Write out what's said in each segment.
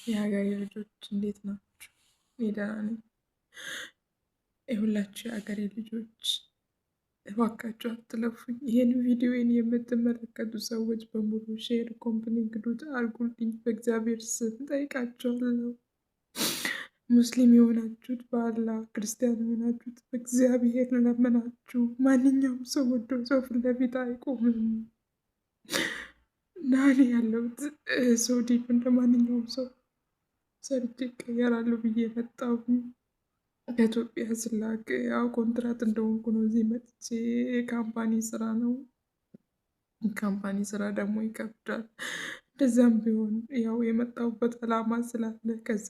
የሀገሬ ልጆች እንዴት ናችሁ? እኔ ደህና ነኝ። የሁላችሁ የሀገሬ ልጆች እባካችሁ አትለፉኝ። ይህን ቪዲዮን የምትመለከቱ ሰዎች በሙሉ ሼር፣ ኮምፕሊንግ ዱት አርጉልኝ። በእግዚአብሔር ስም ጠይቃችኋለሁ። ሙስሊም የሆናችሁት በአላህ፣ ክርስቲያን የሆናችሁት በእግዚአብሔር ለመናችሁ። ማንኛውም ሰው ወዶ ሰው ፊት ለፊት አይቆምም እና እኔ ያለሁት ሳውዲ እንደ ማንኛውም ሰው ሰርቼ ይቀየራሉ ብዬ መጣሁ። ከኢትዮጵያ ስላክ ያው ኮንትራት እንደሆንኩ ነው እዚህ መጥቼ። የካምፓኒ ስራ ነው። ካምፓኒ ስራ ደግሞ ይከብዳል። እንደዛም ቢሆን ያው የመጣሁበት አላማ ስላለ ከዛ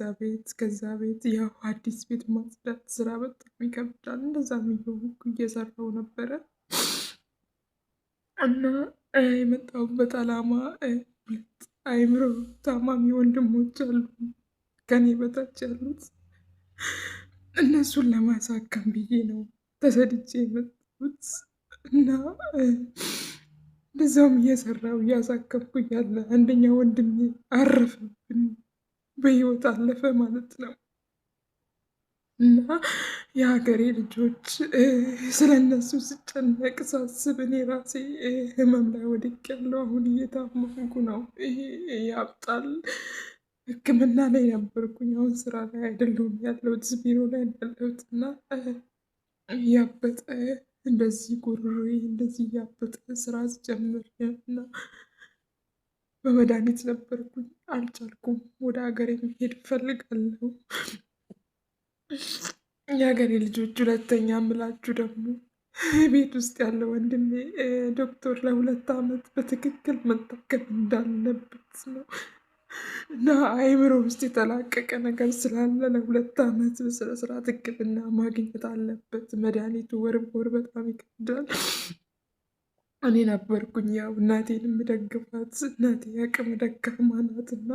ቤት ያው አዲስ ቤት ማጽዳት ስራ በጣም ይከብዳል። እንደዛም እየሆንኩ እየሰራው ነበረ እና የመጣሁበት አላማ ሁለት አይምሮ ታማሚ ወንድሞች አሉ ከኔ በታች ያሉት፣ እነሱን ለማሳከም ብዬ ነው ተሰድጄ የመጣሁት እና እንደዛውም እየሰራው እያሳከምኩ ያለ አንደኛ ወንድሜ አረፈብን፣ በህይወት አለፈ ማለት ነው። እና የሀገሬ ልጆች ስለ እነሱ ስጨነቅ ሳስብ እኔ ራሴ ህመም ላይ ወድቄያለሁ። አሁን እየታመምኩ ነው። ይሄ ያብጣል። ሕክምና ላይ ነበርኩኝ። አሁን ስራ ላይ አይደለሁም ያለሁት፣ ቢሮ ላይ ያለሁት እና እያበጠ እንደዚህ ጉሮሮዬ እንደዚህ እያበጠ ስራ ስጀምር እና በመድኃኒት ነበርኩኝ። አልቻልኩም። ወደ ሀገሬ መሄድ እፈልጋለሁ። የሀገሬ ልጆች ሁለተኛ የምላችሁ ደግሞ ቤት ውስጥ ያለው ወንድሜ ዶክተር ለ2 ዓመት በትክክል መታከም እንዳለበት ነው እና አይምሮ ውስጥ የተላቀቀ ነገር ስላለ ለ2 ዓመት በስነስርዓት ሕክምና ማግኘት አለበት። መድኃኒቱ ወር በወር በጣም ይከብዳል። እኔ ነበርኩኝ ያው እናቴን የምደግፋት። እናቴ አቅመ ደካማ ናት እና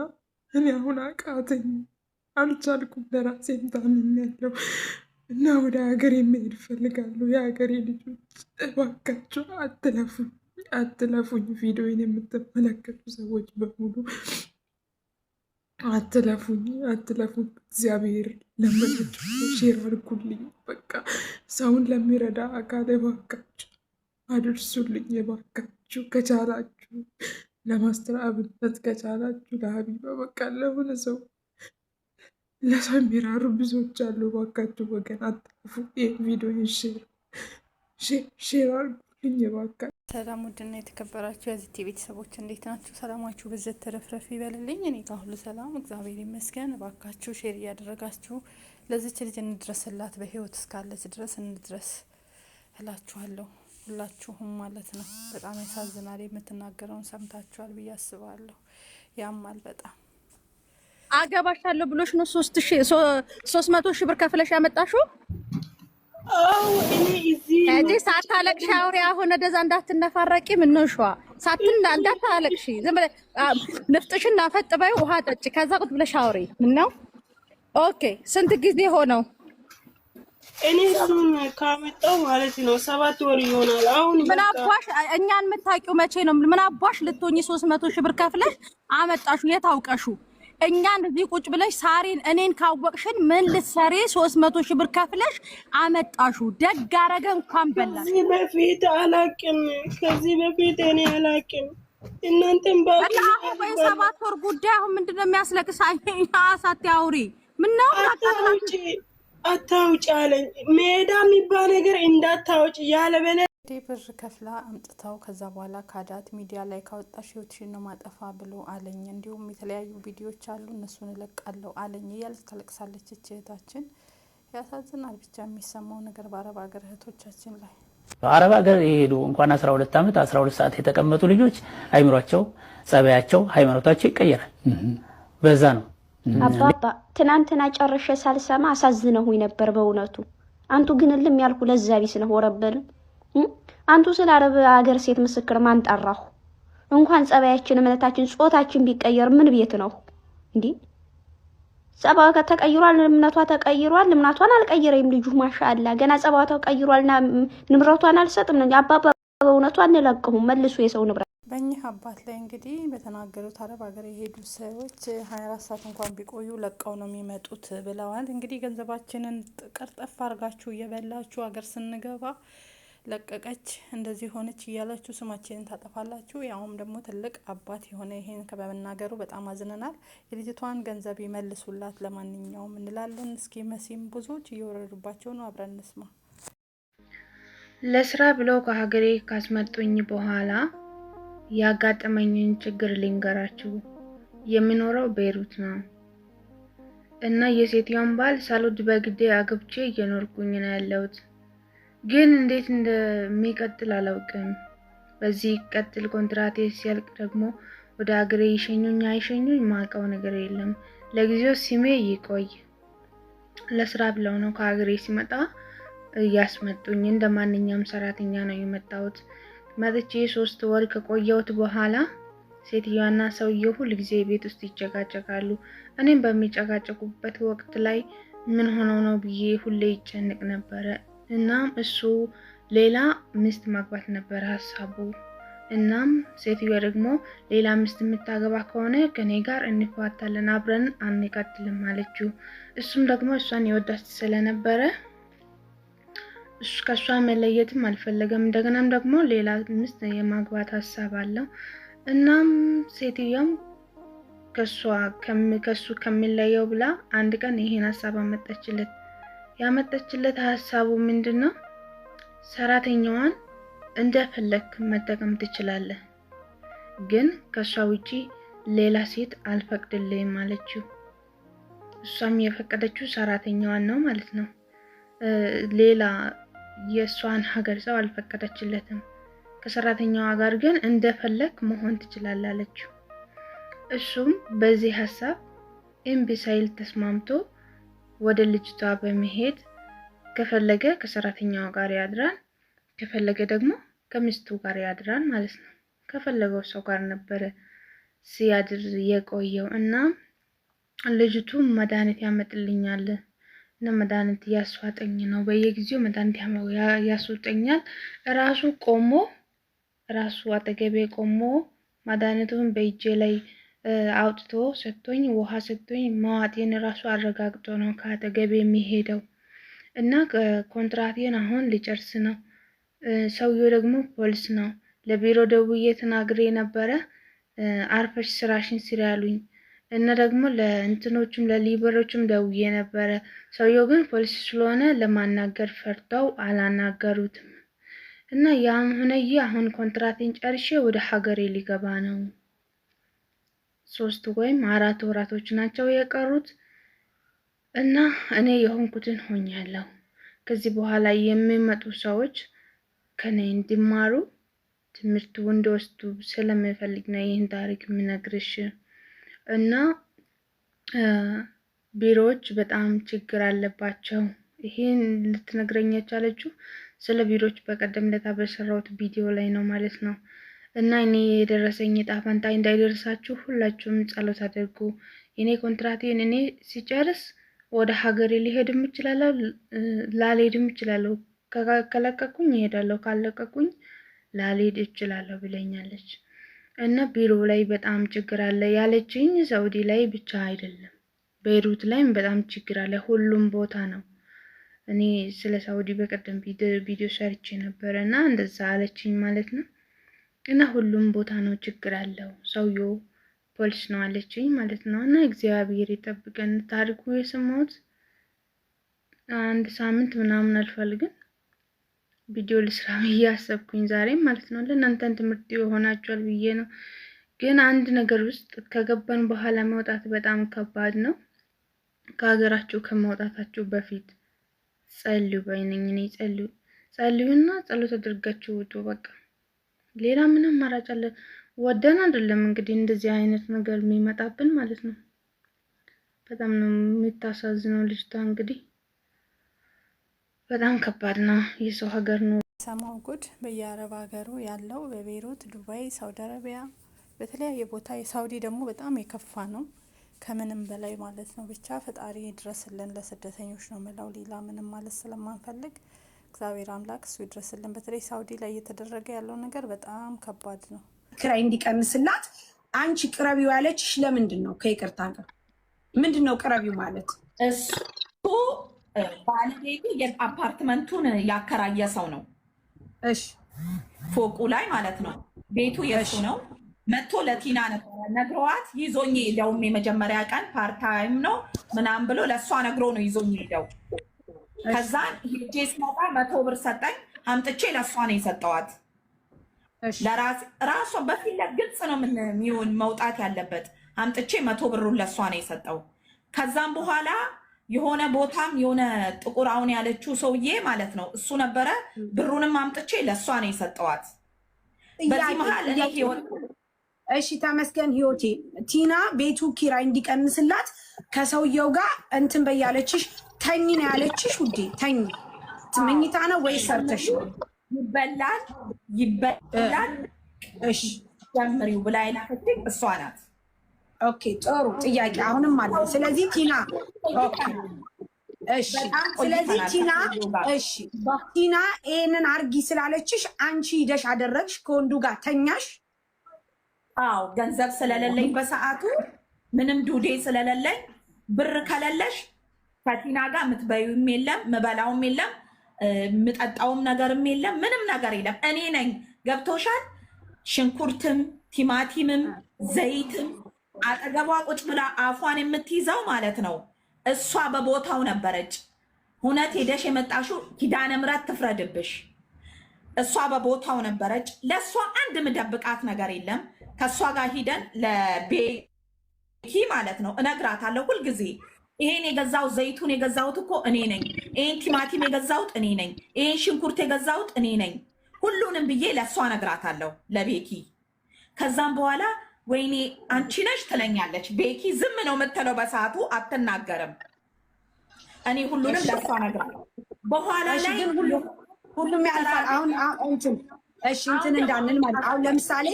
እኔ አሁን አቃተኝ፣ አልቻልኩም። ለራሴም ታምሜያለሁ እና ወደ ሀገሬ መሄድ እፈልጋለሁ። የሀገሬ ልጆች እባካችሁ አትለፉኝ። ቪዲዮን የምትመለከቱ ሰዎች በሙሉ አትለፉኝ። እግዚአብሔር ለመናችሁ ሼር አድርጉልኝ። በቃ ሰውን ለሚረዳ አካል እባካችሁ አድርሱልኝ። እባካችሁ ከቻላችሁ ለማስተር አብነት ከቻላችሁ ለሀቢባ በቃ ለሆነ ሰው ለሰው የሚራሩ ብዙዎች አሉ። እባካችሁ ወገን አትለፉ። ይህ ቪዲዮ ሼር አድርጉልኝ እባካችሁ። ሰላም ውድና የተከበራችሁ የዚቲ ቤተሰቦች እንዴት ናችሁ? ሰላማችሁ በዘት ተረፍረፍ ይበልልኝ። እኔ ጋር ሁሉ ሰላም እግዚአብሔር ይመስገን። እባካችሁ ሼር እያደረጋችሁ ለዚች ልጅ እንድረስላት፣ በህይወት እስካለች ድረስ እንድረስ እላችኋለሁ። ሁላችሁም ማለት ነው። በጣም ያሳዝናል። የምትናገረውን ሰምታችኋል ብዬ አስባለሁ። ያማል በጣም። አገባሻለሁ ብሎሽ ነው 300 ሺህ ብር ከፍለሽ ያመጣሽው? እኔ ሳታለቅሽ አውሪ። አሁን ወደዛ እንዳትነፋረቂ። ምን ነው ሸዋ እንዳታለቅሽ። ዝም ብለሽ ንፍጥሽን አፈጥበይ፣ ውሃ ጠጪ፣ ከዛ ቁጥ ብለሽ አውሪ። ምን ነው? ኦኬ። ስንት ጊዜ ሆነው? እኔ እሱን ካመጣው ማለት ነው 7 ወር ይሆናል። አሁን ምን አባሽ እኛን የምታውቂው መቼ ነው? ምን አባሽ ልትሆኚ 300 ሺህ ብር ከፍለሽ አመጣሹ? የታውቀሹ እኛን እዚህ ቁጭ ብለሽ ሳሪን እኔን ካወቅሽን ምን ልትሰሪ 300 ሺህ ብር ከፍለሽ አመጣሹ? ደግ አረገ እንኳን በላሽ። ከዚህ በፊት አላቅም። እኔ አላቅም። እናንተም ባይ 7 ወር ጉዳይ አሁን ምንድነው የሚያስለቅሳኝ? አሳት ያውሪ። ምን ነው አታውጭ አለኝ። ሜዳ የሚባል ነገር እንዳታውጭ ያለበለ ብር ከፍላ አምጥታው ከዛ በኋላ ካዳት። ሚዲያ ላይ ካወጣሽ ህይወትሽን ነው ማጠፋ ብሎ አለኝ። እንዲሁም የተለያዩ ቪዲዮዎች አሉ እነሱን እለቃለሁ አለኝ እያለች ታለቅሳለች እህታችን። ያሳዝናል ብቻ የሚሰማው ነገር በአረብ ሀገር እህቶቻችን ላይ። በአረብ ሀገር የሄዱ እንኳን 12 ዓመት 12 ሰዓት የተቀመጡ ልጆች አይምሯቸው፣ ጸባያቸው፣ ሃይማኖታቸው ይቀየራል። በዛ ነው አባባ ትናንትና ጨርሼ ሳልሰማ አሳዝነውኝ ነበር በእውነቱ። አንቱ ግን ልም ያልኩ ለዛ ቢስ ነው ወረበል። አንቱ ስለ አረብ ሀገር ሴት ምስክር ማን ጠራሁ? እንኳን ጸባያችን፣ እምነታችን፣ ጾታችን ቢቀየር ምን ቤት ነው እንዴ? ጸባዋ ተቀይሯል፣ እምነቷ ተቀይሯል። እምነቷን አልቀየረም ልጁ ማሻአላ። ገና ጸባዋ ተቀይሯልና ንብረቷን አልሰጥም ነው አባባ በእውነቱ አንለቅሁም መልሶ የሰው ንብረት። በእኚህ አባት ላይ እንግዲህ በተናገሩት አረብ ሀገር የሄዱ ሰዎች 24 ሰዓት እንኳን ቢቆዩ ለቀው ነው የሚመጡት ብለዋል። እንግዲህ ገንዘባችንን ቀርጠፍ አርጋችሁ እየበላችሁ ሀገር ስንገባ ለቀቀች እንደዚህ ሆነች እያላችሁ ስማችንን ታጠፋላችሁ። ያውም ደግሞ ትልቅ አባት የሆነ ይሄን በመናገሩ በጣም አዝነናል። የልጅቷን ገንዘብ ይመልሱላት ለማንኛውም እንላለን። እስኪ መሲም ብዙዎች እየወረዱባቸው ነው፣ አብረን እንስማ። ለስራ ብለው ከሀገሬ ካስመጡኝ በኋላ ያጋጠመኝን ችግር ልንገራችሁ። የሚኖረው ቤይሩት ነው እና የሴትዮን ባል ሳልወድ በግዴ አግብቼ እየኖርኩኝ ነው ያለሁት። ግን እንዴት እንደሚቀጥል አላውቅም። በዚህ ቀጥል ኮንትራቴ ሲያልቅ ደግሞ ወደ ሀገሬ ይሸኙኝ አይሸኙኝ ማውቀው ነገር የለም። ለጊዜው ስሜ ይቆይ። ለስራ ብለው ነው ከሀገሬ ሲመጣ ያስመጡኝ። እንደ ማንኛውም ሰራተኛ ነው የመጣሁት። መጥቼ 3 ወር ከቆየሁት በኋላ ሴትዮዋና ሰውየው ሁሉ ጊዜ ቤት ውስጥ ይጨቃጨቃሉ። እኔም በሚጨቃጨቁበት ወቅት ላይ ምን ሆነው ነው ብዬ ሁሌ ይጨንቅ ነበረ። እናም እሱ ሌላ ሚስት ማግባት ነበር ሀሳቡ። እናም ሴትዮዋ ደግሞ ሌላ ሚስት የምታገባ ከሆነ ከኔ ጋር እንፋታለን፣ አብረን አንቀጥልም አለችው። እሱም ደግሞ እሷን ይወዳት ስለነበረ ከሷ መለየትም አልፈለገም። እንደገናም ደግሞ ሌላ ሚስት የማግባት ሀሳብ አለው። እናም ሴትዮዋም ከሱ ከሚለየው ብላ አንድ ቀን ይሄን ሀሳብ ያመጣችለት ሀሳቡ ምንድነው? ሰራተኛዋን እንደፈለክ መጠቀም ትችላለህ፣ ግን ከሷ ውጪ ሌላ ሴት አልፈቅድልህም አለችው። እሷም የፈቀደችው ሰራተኛዋን ነው ማለት ነው። ሌላ የሷን ሀገር ሰው አልፈቀደችለትም። ከሰራተኛዋ ጋር ግን እንደፈለክ መሆን ትችላለህ አለችው። እሱም በዚህ ሀሳብ እምቢ ሳይል ተስማምቶ ወደ ልጅቷ በመሄድ ከፈለገ ከሰራተኛዋ ጋር ያድራል፣ ከፈለገ ደግሞ ከሚስቱ ጋር ያድራል ማለት ነው። ከፈለገው ሰው ጋር ነበረ ሲያድር የቆየው እና ልጅቱ መድኃኒት ያመጥልኛል እና መድኃኒት ያስዋጠኝ ነው፣ በየጊዜው መድኃኒት ያስወጠኛል። ራሱ አጠገቤ ቆሞ መድኃኒቱን በእጄ ላይ አውጥቶ ሰጥቶኝ ውሃ ሰጥቶኝ ማዋጤን ራሱ አረጋግጦ ነው ከአጠገቤ የሚሄደው እና ኮንትራቴን አሁን ሊጨርስ ነው። ሰውየው ደግሞ ፖሊስ ነው። ለቢሮ ደውዬ ተናግሬ ነበረ፣ አርፈሽ ስራሽን ስሪ ያሉኝ እና ደግሞ ለእንትኖችም ለሊበሮችም ደውዬ ነበረ። ሰውየው ግን ፖሊስ ስለሆነ ለማናገር ፈርተው አላናገሩትም እና ያም ሆነ አሁን ኮንትራቴን ጨርሼ ወደ ሀገሬ ሊገባ ነው። 3 ወይም 4 ወራቶች ናቸው የቀሩት እና እኔ የሆንኩትን ሆኛለሁ። ከዚህ በኋላ የሚመጡ ሰዎች ከኔ እንዲማሩ ትምህርቱ እንዲወስዱ ስለምፈልግ ነው ይህን ታሪክ የምነግርሽ። እና ቢሮዎች በጣም ችግር አለባቸው። ይሄን ልትነግረኝ የቻለችው ስለ ቢሮዎች በቀደም ለታ በሰራሁት ቪዲዮ ላይ ነው ማለት ነው። እና እኔ የደረሰኝ ዕጣ ፈንታ እንዳይደርሳችሁ ሁላችሁም ጸሎት አድርጉ። እኔ ኮንትራቴን እኔ ሲጨርስ ወደ ሀገሬ ሊሄድም እችላለሁ፣ ላልሄድም እችላለሁ። ከለቀቁኝ እሄዳለሁ፣ ካለቀቁኝ ላልሄድ እችላለሁ ብለኛለች። እና ቢሮ ላይ በጣም ችግር አለ ያለችኝ ሳውዲ ላይ ብቻ አይደለም፣ ቤይሩት ላይም በጣም ችግር አለ። ሁሉም ቦታ ነው። እኔ ስለ ሳውዲ በቀደም ቪዲዮ ሰርቼ ነበረ እና እንደዛ አለችኝ ማለት ነው። እና ሁሉም ቦታ ነው ችግር አለው። ሰውየው ፖሊስ ነው አለችኝ ማለት ነው። እና እግዚአብሔር ይጠብቀን። ታሪኩ የሰማሁት 1 ሳምንት ምናምን አልፏል፣ ግን ቪዲዮ ልስራ ብዬ አሰብኩኝ ዛሬ ማለት ነው። ለእናንተን ትምህርት ይሆናችኋል ብዬ ነው። ግን አንድ ነገር ውስጥ ከገባን በኋላ መውጣት በጣም ከባድ ነው። ከሀገራችሁ ከመውጣታችሁ በፊት ጸልዩ በይነኝ። እኔ ጸልዩና ጸሎት አድርጋችሁ ውጡ። በቃ ሌላ ምንም አማራጭ አለ? ወደን አይደለም እንግዲህ እንደዚህ አይነት ነገር የሚመጣብን ማለት ነው። በጣም ነው የምታሳዝነው ልጅቷ። እንግዲህ በጣም ከባድ ነው። የሰው ሀገር ነው ሰማው ጉድ። በየአረብ ሀገሩ ያለው በቤይሩት፣ ዱባይ፣ ሳውዲ አረቢያ በተለያየ ቦታ። የሳውዲ ደግሞ በጣም የከፋ ነው ከምንም በላይ ማለት ነው። ብቻ ፈጣሪ ድረስልን ለስደተኞች ነው መላው። ሌላ ምንም ማለት ስለማንፈልግ እግዚአብሔር አምላክ እሱ ይድረስልን። በተለይ ሳውዲ ላይ እየተደረገ ያለው ነገር በጣም ከባድ ነው። ክራይ እንዲቀንስላት አንቺ ቅረቢው ያለችሽ ለምንድን ነው? ከይቅርታ ጋር ምንድን ነው ቅረቢው ማለት? እሱ ባለቤቱ የአፓርትመንቱን ያከራየ ሰው ነው። እሺ ፎቁ ላይ ማለት ነው። ቤቱ የሱ ነው። መጥቶ ለቲና ነግሯት ይዞኝ ሄደው የመጀመሪያ ቀን ፓርታይም ነው ምናምን ብሎ ለእሷ ነግሮ ነው ይዞኝ ሄደው። ከዛን ሄጄ ስመጣ 100 ብር ሰጠኝ። አምጥቼ ለእሷ ነው የሰጠዋት። ራሷ በፊት ግልጽ ነው የሚሆን መውጣት ያለበት። አምጥቼ 100 ብሩን ለእሷ ነው የሰጠው። ከዛም በኋላ የሆነ ቦታም የሆነ ጥቁር አሁን ያለችው ሰውዬ ማለት ነው እሱ ነበረ። ብሩንም አምጥቼ ለእሷ ነው የሰጠዋት። በዚህ መሀል እኔ ህይወት እሺ ተመስገን ህይወቴ ቲና ቤቱ ኪራይ እንዲቀንስላት ከሰውየው ጋር እንትን በያለችሽ ተኝ ነው ያለችሽ። ውዴ ተኝ መኝታ ነው ወይ ሰርተሽ ይበላል እሺ ጀምሪው ብላ የላከችኝ እሷ ናት። ኦኬ ጥሩ ጥያቄ አሁንም አለ። ስለዚህ ቲና ኦኬ እሺ ስለዚህ ቲና ይሄንን አርጊ ስላለችሽ አንቺ ሂደሽ አደረግሽ፣ ከወንዱ ጋር ተኛሽ። አዎ ገንዘብ ስለሌለኝ በሰዓቱ ምንም ዱዴ ስለሌለኝ ብር ከሌለሽ ከቲና ጋር የምትበዩም የለም ምበላውም የለም ምጠጣውም ነገርም የለም ምንም ነገር የለም። እኔ ነኝ ገብቶሻል። ሽንኩርትም ቲማቲምም ዘይትም አጠገቧ ቁጭ ብላ አፏን የምትይዘው ማለት ነው። እሷ በቦታው ነበረች። እውነት ሄደሽ የመጣሽው ኪዳነ ምሕረት ትፍረድብሽ። እሷ በቦታው ነበረች። ለእሷ አንድ ምደብቃት ነገር የለም። ከእሷ ጋር ሂደን ለቤኪ ማለት ነው እነግራታለሁ ሁልጊዜ ይሄን የገዛሁት ዘይቱን የገዛሁት እኮ እኔ ነኝ። ይሄን ቲማቲም የገዛሁት እኔ ነኝ። ይሄን ሽንኩርት የገዛሁት እኔ ነኝ። ሁሉንም ብዬ ለእሷ እነግራታለሁ ለቤኪ። ከዛም በኋላ ወይኔ አንቺ ነሽ ትለኛለች። ቤኪ ዝም ነው የምትለው በሰዓቱ አትናገርም። እኔ ሁሉንም ለእሷ እነግራለሁ። በኋላ ላይ ሁሉም ያልፋል። አሁን እሺ እንትን እንዳንል ማለት አሁን ለምሳሌ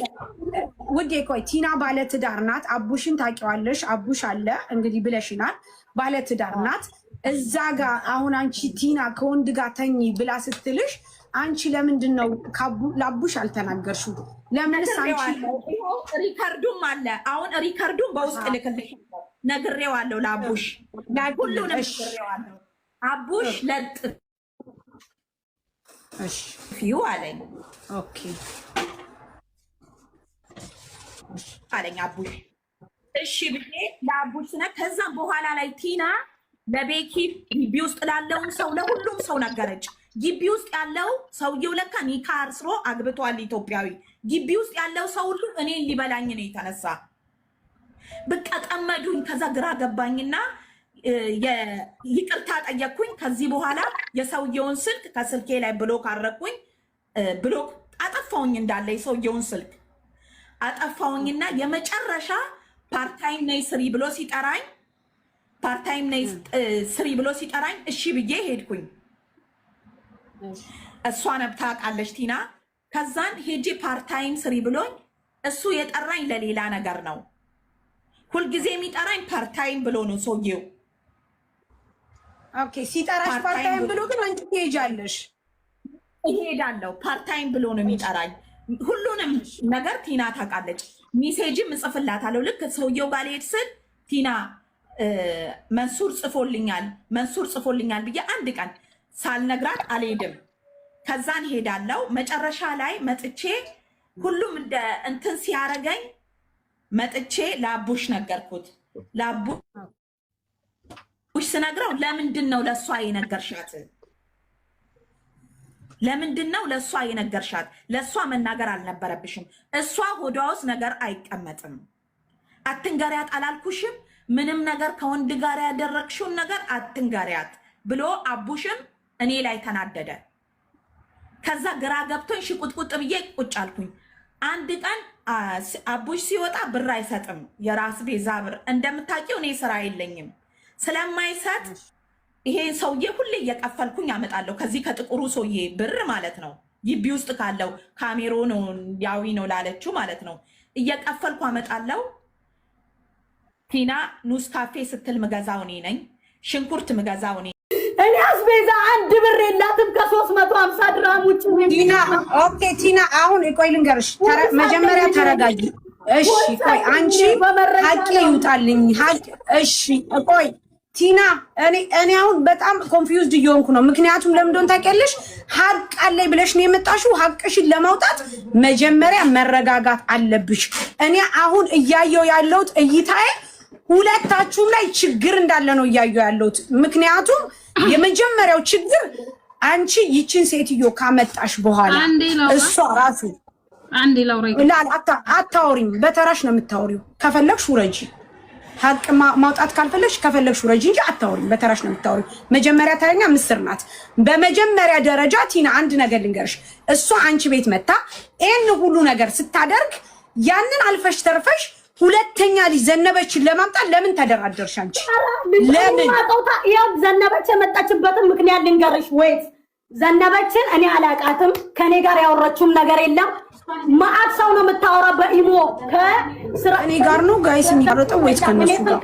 ውዴ ቆይ ቲና ባለትዳር ናት። አቡሽን ታውቂዋለሽ። አቡሽ አለ እንግዲህ ብለሽናል። ባለትዳር ናት። እዛ ጋር አሁን አንቺ ቲና ከወንድ ጋር ተኝ ብላ ስትልሽ አንቺ ለምንድን ነው ለአቡሽ አልተናገርሽው? ለምንስ አንቺ ሪከርዱም አለ። አሁን ሪከርዱም በውስጥ ልክልሽ ነግሬዋለሁ ለአቡሽ ሁሉንም ነግሬዋለሁ። አቡሽ ለጥ ፊው አለኝ። ኦኬ አለኝ አቡሽ። እሺ ብዬ ለአቡሽ ስነ ከዛም በኋላ ላይ ቲና ለቤኪ ግቢ ውስጥ ላለውን ሰው ለሁሉም ሰው ነገረች። ግቢ ውስጥ ያለው ሰውየው ለካ ኒካ አስሮ አግብቷል ኢትዮጵያዊ። ግቢ ውስጥ ያለው ሰው ሁሉ እኔን ሊበላኝ ነው የተነሳ። በቃ ጠመዱኝ። ከዛ ግራ ገባኝና ይቅርታ ጠየቅኩኝ። ከዚህ በኋላ የሰውየውን ስልክ ከስልኬ ላይ ብሎክ አረኩኝ። ብሎክ አጠፋውኝ እንዳለ የሰውየውን ስልክ አጠፋውኝና የመጨረሻ ፓርታይም ነይ ስሪ ብሎ ሲጠራኝ ፓርታይም ነይ ስሪ ብሎ ሲጠራኝ እሺ ብዬ ሄድኩኝ። እሷ ነብታ ቃለች ቲና። ከዛን ሄጄ ፓርታይም ስሪ ብሎኝ እሱ የጠራኝ ለሌላ ነገር ነው። ሁልጊዜ የሚጠራኝ ፓርታይም ብሎ ነው ሰውየው። ኦኬ ሲጠራሽ ፓርታይም ብሎ ግን አንቺ ትሄጃለሽ? እሄዳለሁ። ፓርታይም ብሎ ነው የሚጠራኝ። ሁሉንም ነገር ቲና ታውቃለች። ሜሴጅም እጽፍላታለሁ። ልክ ሰውየው ጋር ልሄድ ስል ቲና መንሱር ጽፎልኛል ብዬ አንድ ቀን ሳልነግራት አልሄድም። ከዛን ሄዳለው። መጨረሻ ላይ መጥቼ ሁሉም እንደ እንትን ሲያረገኝ መጥቼ ለአቡሽ ነገርኩት። ለአቡሽ ስነግረው ለምንድን ነው ለእሷ የነገርሻት? ለምንድን ነው ለእሷ የነገርሻት? ለእሷ መናገር አልነበረብሽም። እሷ ሆዷ ውስጥ ነገር አይቀመጥም። አትንገሪያት አላልኩሽም? ምንም ነገር ከወንድ ጋር ያደረግሽውን ነገር አትንገሪያት ብሎ አቡሽም እኔ ላይ ተናደደ። ከዛ ግራ ገብቶኝ ሽቁጥቁጥ ብዬ ቁጭ አልኩኝ። አንድ ቀን አቡሽ ሲወጣ ብር አይሰጥም፣ የራስ ቤዛ ብር እንደምታውቂው እኔ ስራ የለኝም ስለማይሰጥ ይሄን ሰውዬ ሁሌ እየቀፈልኩኝ አመጣለሁ። ከዚህ ከጥቁሩ ሰውዬ ብር ማለት ነው፣ ግቢ ውስጥ ካለው ካሜሮናዊ ነው ላለችው ማለት ነው እየቀፈልኩ አመጣለሁ። ቲና ኑስ ካፌ ስትል ምገዛው እኔ ነኝ። ሽንኩርት ምገዛው እኔ እኔ አስቤዛ 1 ብር የላትም ከ350 ድራም ውጭ። ቲና ኦኬ ቲና አሁን ቆይ ልንገርሽ መጀመሪያ ተረጋጊ እሺ ቆይ አንቺ ሀቂ ይውጣልኝ ሀቂ እሺ ቆይ ቲና እኔ አሁን በጣም ኮንፊውዝድ እየሆንኩ ነው ምክንያቱም ለምን እንደሆነ ታውቂያለሽ ሀቅ አለኝ ብለሽ ነው የመጣሽው ሀቅሽን ለማውጣት መጀመሪያ መረጋጋት አለብሽ እኔ አሁን እያየው ያለሁት እይታዬ ሁለታችሁም ላይ ችግር እንዳለ ነው እያየው ያለሁት ምክንያቱም የመጀመሪያው ችግር አንቺ ይችን ሴትዮ ካመጣሽ በኋላ እሷ ራሱ አንዴ ላውራ አታውሪም በተራሽ ነው የምታወሪው ከፈለግሽ ውረጂ ሀቅ ማውጣት ካልፈለግሽ ከፈለግሽ ውረጂ እንጂ አታውሪም በተራሽ ነው የምታወሪው መጀመሪያ ተረኛ ምስር ናት በመጀመሪያ ደረጃ ቲና አንድ ነገር ልንገርሽ እሷ አንቺ ቤት መጣ ይሄን ሁሉ ነገር ስታደርግ ያንን አልፈሽ ተርፈሽ ሁለተኛ ልጅ ዘነበችን ለማምጣት ለምን ተደራደርሽ አንቺ ለምን ያው ዘነበች የመጣችበትን ምክንያት ልንገርሽ ወይስ ዘነበችን እኔ አላቃትም ከኔ ጋር ያወራችውም ነገር የለም ማአት ሰው ነው የምታወራ በኢሞ ከስራ እኔ ጋር ነው ጋይስ የሚያወጣው ወይስ ከነሱ ጋር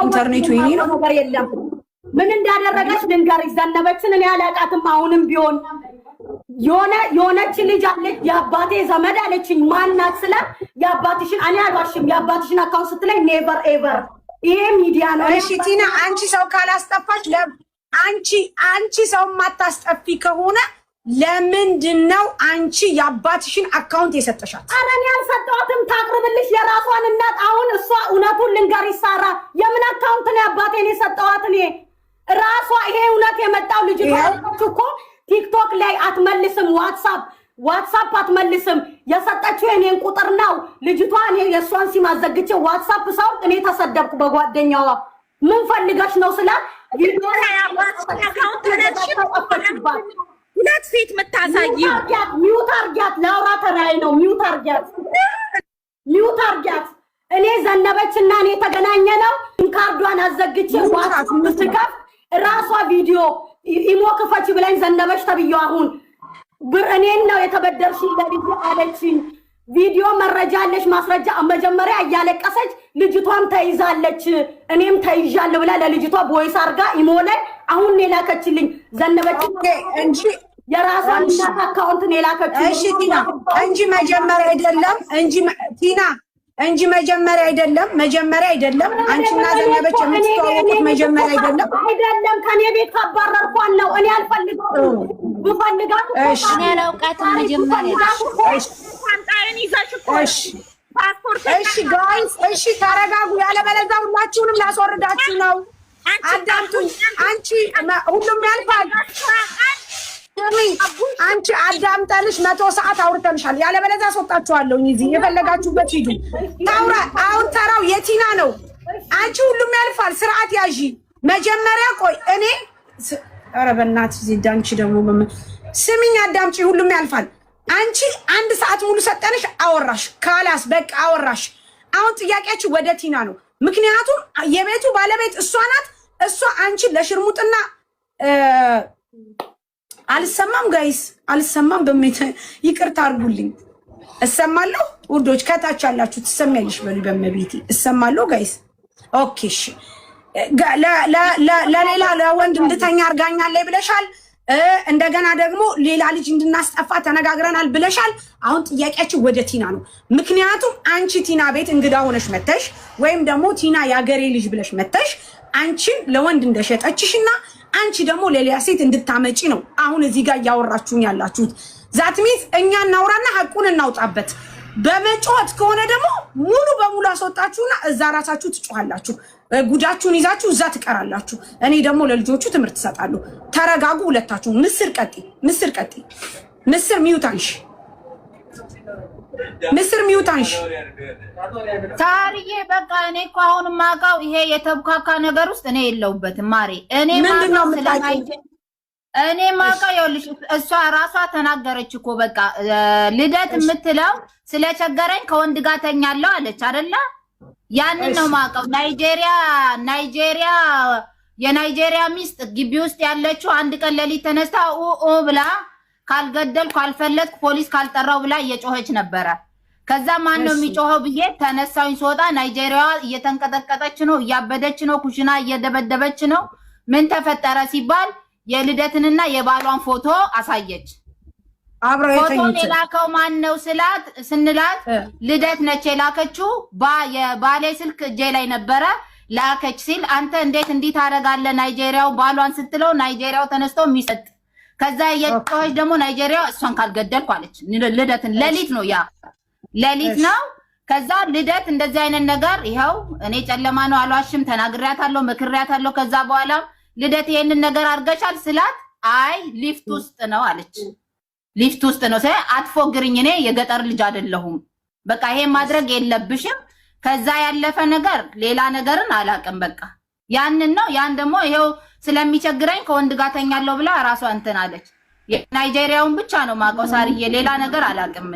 ኢንተርኔቱ ይሄ ነው ነገር የለም ምን እንዳደረገች ልንገርሽ ዘነበችን እኔ አላቃትም አሁንም ቢሆን የሆነች ልጅ አለች የአባቴ ዘመድ አለችኝ ማናት ስለ የአባትሽን እኔ አልዋሽም የአባትሽን አካውንት ስትለኝ ኔቨር ኤቨር ይሄ ሚዲያ ነው እሺ ቲና አንቺ ሰው ካላስጠፋች አንቺ ሰው ማታስጠፊ ከሆነ ለምንድነው አንቺ የአባትሽን አካውንት የሰጠሻት? ኧረ እኔ አልሰጠኋትም ታቅርብልሽ የራሷን እናት አሁን እሷ እውነቱን ልንገርሽ ሳራ የምን አካውንት ነው የአባቴን የሰጠኋት እኔ ራሷ ይሄ እውነት የመጣው ልጅ እኮ ቲክቶክ ላይ አትመልስም ዋትሳፕ አትመልስም የሰጠችው የኔን ቁጥር ነው ልጅቷ እኔ የሷን ሲም አዘግቼ ዋትሳፕ ሰው እኔ ተሰደብኩ በጓደኛዋ ምን ፈልገሽ ነው ስለ ሁለት ፊት መታሳይ ሚውት አርጊያት ላውራ ተራይ ነው ሚውት አርጊያት እኔ ዘነበችና እኔ ተገናኘ ነው ካርዷን አዘግቼ ዋትሳፕ ምትከፍ ራሷ ቪዲዮ ኢሞ ክፈች ብለኝ ዘነበች ተብዬው አሁን እኔን ነው የተበደርሽኝ ለልጅ አለችኝ ቪዲዮ መረጃ አለሽ ማስረጃ መጀመሪያ እያለቀሰች ልጅቷም ተይዛለች እኔም ተይዣለሁ ብላ ለልጅቷ ቮይስ አርጋ ኢሞ ላይ አሁን ላከችልኝ ዘነበች እንጂ የራሷን እናት አካውንት ላከችልኝ እሺ ቲና እንጂ መጀመሪያ አይደለም አንቺና ዘነበች የምትተዋወቁት መጀመሪያ አይደለም ከኔ ቤት ካባረርኳን ነው እኔ አልፈልግም ብፈልጋት እሺ እኔ አላውቃትም መጀመሪያ እሺ ጋይስ እሺ ተረጋጉ ያለበለዚያ ሁላችሁንም ላስወርዳችሁ ነው አዳምጡኝ አንቺ ሁሉም ያልፋል አንቺ አዳምጠንሽ 100 ሰዓት አውርተንሻል ያለበለዚያ አስወጣችኋለሁ እዚህ የፈለጋችሁበት ሂዱ አሁን ተራው የቲና ነው አንቺ ሁሉም ያልፋል ስርዓት ያዢ መጀመሪያ ቆይ እኔ ኧረ በእናትሽ ዚዳንቺ ደግሞ ስሚኝ አዳምጪ ሁሉም ያልፋል አንቺ 1 ሰዓት ሙሉ ሰጠንሽ አወራሽ ካላስ በቃ አወራሽ አሁን ጥያቄያችሁ ወደ ቲና ነው ምክንያቱም የቤቱ ባለቤት እሷ ናት እሷ አንቺ ለሽርሙጥና አልሰማም ጋይስ አልሰማም በመት ይቅርታ አርጉልኝ እሰማለሁ ውዶች ከታች ያላችሁ ትሰማያለሽ በሉ በመቤቴ እሰማለሁ ጋይስ ኦኬ እሺ ለሌላ ለወንድ እንድተኛ አርጋኛለች ብለሻል እንደገና ደግሞ ሌላ ልጅ እንድናስጠፋ ተነጋግረናል ብለሻል አሁን ጥያቄያችሁ ወደ ቲና ነው ምክንያቱም አንቺ ቲና ቤት እንግዳ ሆነሽ መተሽ ወይም ደግሞ ቲና ያገሬ ልጅ ብለሽ መተሽ አንቺን ለወንድ እንደሸጠችሽና አንቺ ደግሞ ለሌላ ሴት እንድታመጪ ነው አሁን እዚህ ጋር ያወራችሁኝ ያላችሁት ዛትሚት እኛ እናውራና ሐቁን እናውጣበት በመጮት ከሆነ ደግሞ ሙሉ በሙሉ አስወጣችሁና እዛ ራሳችሁ ትጮሃላችሁ ጉዳችሁን ይዛችሁ እዛ ትቀራላችሁ እኔ ደግሞ ለልጆቹ ትምህርት እሰጣለሁ ተረጋጉ ሁለታችሁ ምስር ቀጢ ምስር ሚውታንሽ ታሪዬ በቃ እኔ እኮ አሁን ማውቀው ይሄ የተብካካ ነገር ውስጥ እኔ የለውበትም ማሬ እኔ ማውቀው ይኸውልሽ እሷ ራሷ ተናገረች እኮ በቃ ልደት የምትለው ስለቸገረኝ ከወንድ ጋር ተኛለሁ አለች አይደለ ያንን ነው ማውቀው የናይጄሪያ ሚስት ግቢ ውስጥ ያለችው አንድ ቀን ሌሊት ተነስታ ብላ ካልገደልኩ ካልፈለጥኩ ፖሊስ ካልጠራው ብላ እየጮኸች ነበረ ከዛ ማን ነው የሚጮኸው ብዬ ተነሳውኝ ስወጣ ናይጄሪያዋ እየተንቀጠቀጠች ነው እያበደች ነው ኩሽና እየደበደበች ነው ምን ተፈጠረ ሲባል የልደትንና የባሏን ፎቶ አሳየች። አብረው ፎቶን የላከው ማን ነው ስንላት ልደት ነች የላከችው። የባሌ ስልክ እጄ ላይ ነበረ ላከች ሲል አንተ እንዴት እንዲህ ታደርጋለህ ናይጄሪያው ባሏን ስትለው ናይጄሪያው ተነስቶ የሚሰጥ ከዛ የጮኸች ደግሞ ናይጄሪያው እሷን ካልገደልኩ አለች። ልደትን ሌሊት ነው ሌሊት ነው። ከዛ ልደት እንደዚህ አይነት ነገር ይኸው እኔ ጨለማ ነው አልዋሽም ተናግሬያታለሁ መክሬያታለሁ። ከዛ በኋላ ልደት ይሄንን ነገር አድርገሻል ስላት አይ ሊፍት ውስጥ ነው አለች። ሊፍት ውስጥ ነው ሳይ አትፎግርኝ እኔ የገጠር ልጅ አይደለሁም በቃ ይሄን ማድረግ የለብሽም። ከዛ ያለፈ ነገር ሌላ ነገርን አላቅም በቃ ያንን ነው። ያን ደግሞ ይሄው ስለሚቸግረኝ ከወንድ ጋር ተኛለሁ ብላ ራሷ እንትን አለች። የናይጄሪያውን ብቻ ነው ማውቀው ሳርዬ ሌላ ነገር አላቅም።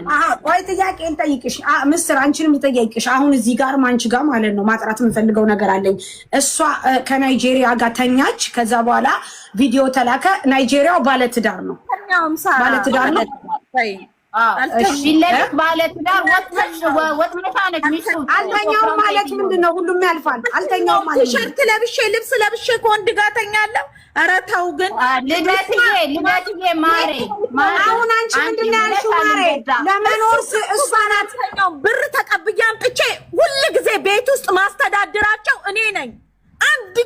ቆይ ጥያቄ እንጠይቅሽ ምስር አንቺንም ልጠይቅሽ። አሁን እዚህ ጋር ማንቺ ጋር ማለት ነው ማጥራት የምፈልገው ነገር አለኝ። እሷ ከናይጄሪያ ጋር ተኛች። ከዛ በኋላ ቪዲዮ ተላከ። ናይጄሪያው ባለትዳር ነው ባለትዳር ነው ቢለለት ባለትዳር ወጥመታነች ሚስቱ አልተኛውም ማለት ምንድነው? ሁሉም ያልፋል። አልተኛውም ማለት ቲሸርት ለብሼ ልብስ ለብሼ ከወንድ ጋር ተኛለሁ። ኧረ ተው ግን ልደትዬ ማሬ አሁን አንቺ ምንድነው ያልሽው? ማሬ ለመኖር እሷ ናት ብር ተቀብዬ አምጥቼ ሁሉ ጊዜ ቤት ውስጥ ማስተዳድራቸው እኔ ነኝ። አንድ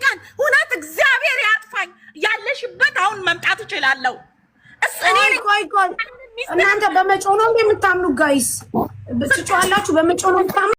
ቀን እውነት እግዚአብሔር ያጥፋኝ ያለሽበት አሁን መምጣት እችላለሁ። ቆይ እናንተ በመጮህ ነው የምታምኑ ጋይስ? ትጮሃላችሁ በመጮህ ነው የምታምኑ?